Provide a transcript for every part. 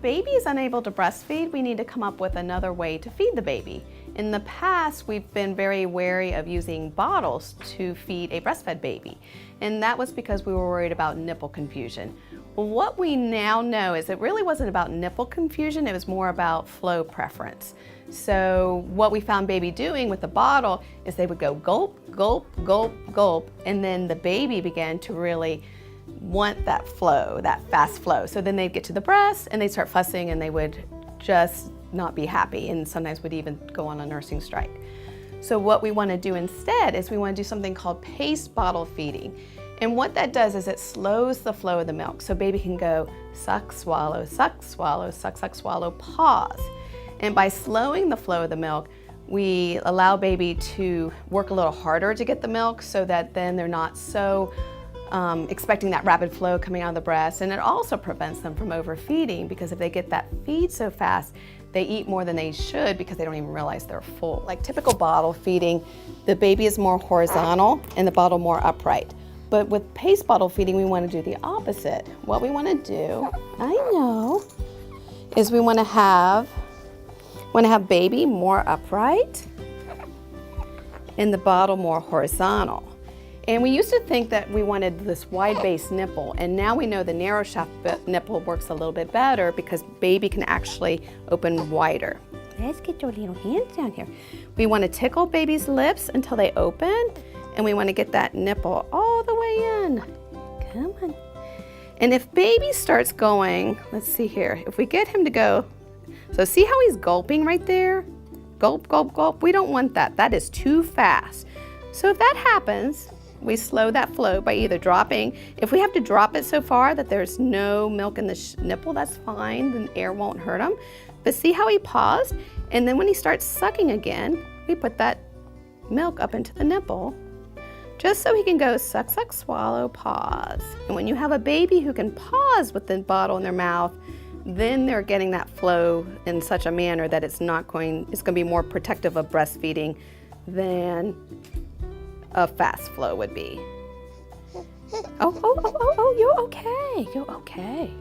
baby is unable to breastfeed, we need to come up with another way to feed the baby. In the past, we've been very wary of using bottles to feed a breastfed baby, and that was because we were worried about nipple confusion. Well, what we now know is it really wasn't about nipple confusion, it was more about flow preference. So what we found baby doing with the bottle is they would go gulp, gulp, gulp, gulp, and then the baby began to really want that flow, that fast flow. So then they'd get to the breast and they'd start fussing and they would just not be happy, and sometimes would even go on a nursing strike. So what we want to do instead is we want to do something called paced bottle feeding. And what that does is it slows the flow of the milk. So baby can go suck, swallow, suck, swallow, suck, suck, swallow, pause. And by slowing the flow of the milk, we allow baby to work a little harder to get the milk so that then they're not so expecting that rapid flow coming out of the breast. And it also prevents them from overfeeding, because if they get that feed so fast, they eat more than they should because they don't even realize they're full. Like typical bottle feeding, the baby is more horizontal and the bottle more upright. But with paced bottle feeding, we want to do the opposite. What we want to do, I know, is we want to have baby more upright and the bottle more horizontal. And we used to think that we wanted this wide-based nipple, and now we know the narrow shaft nipple works a little bit better because baby can actually open wider. Let's get your little hands down here. We want to tickle baby's lips until they open, and we want to get that nipple all the way in. Come on. And if baby starts going, let's see here, if we get him to go, so see how he's gulping right there? Gulp, gulp, gulp. We don't want that. That is too fast. So if that happens, we slow that flow by either dropping. If we have to drop it so far that there's no milk in the nipple, that's fine. The air won't hurt him. But see how he paused? And then when he starts sucking again, we put that milk up into the nipple, just so he can go suck, suck, swallow, pause. And when you have a baby who can pause with the bottle in their mouth, then they're getting that flow in such a manner that it's going to be more protective of breastfeeding than a fast flow would be. Oh, you're okay. You're okay.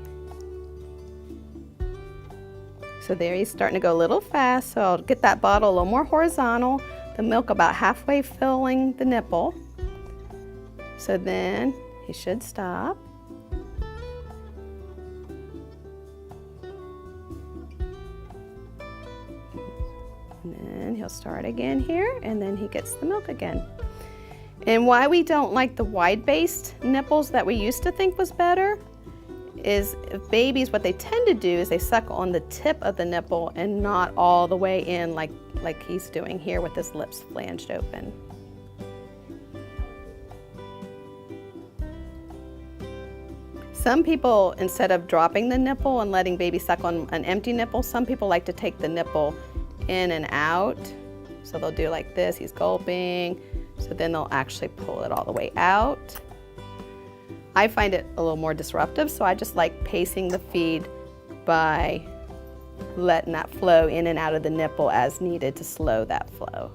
So there he's starting to go a little fast. So I'll get that bottle a little more horizontal, the milk about halfway filling the nipple. So then he should stop. And then he'll start again here, and then he gets the milk again. And why we don't like the wide-based nipples that we used to think was better is if babies, what they tend to do is they suck on the tip of the nipple and not all the way in like he's doing here with his lips flanged open. Some people, instead of dropping the nipple and letting baby suck on an empty nipple, some people like to take the nipple in and out. So they'll do like this, he's gulping. So then they'll actually pull it all the way out. I find it a little more disruptive, so I just like pacing the feed by letting that flow in and out of the nipple as needed to slow that flow.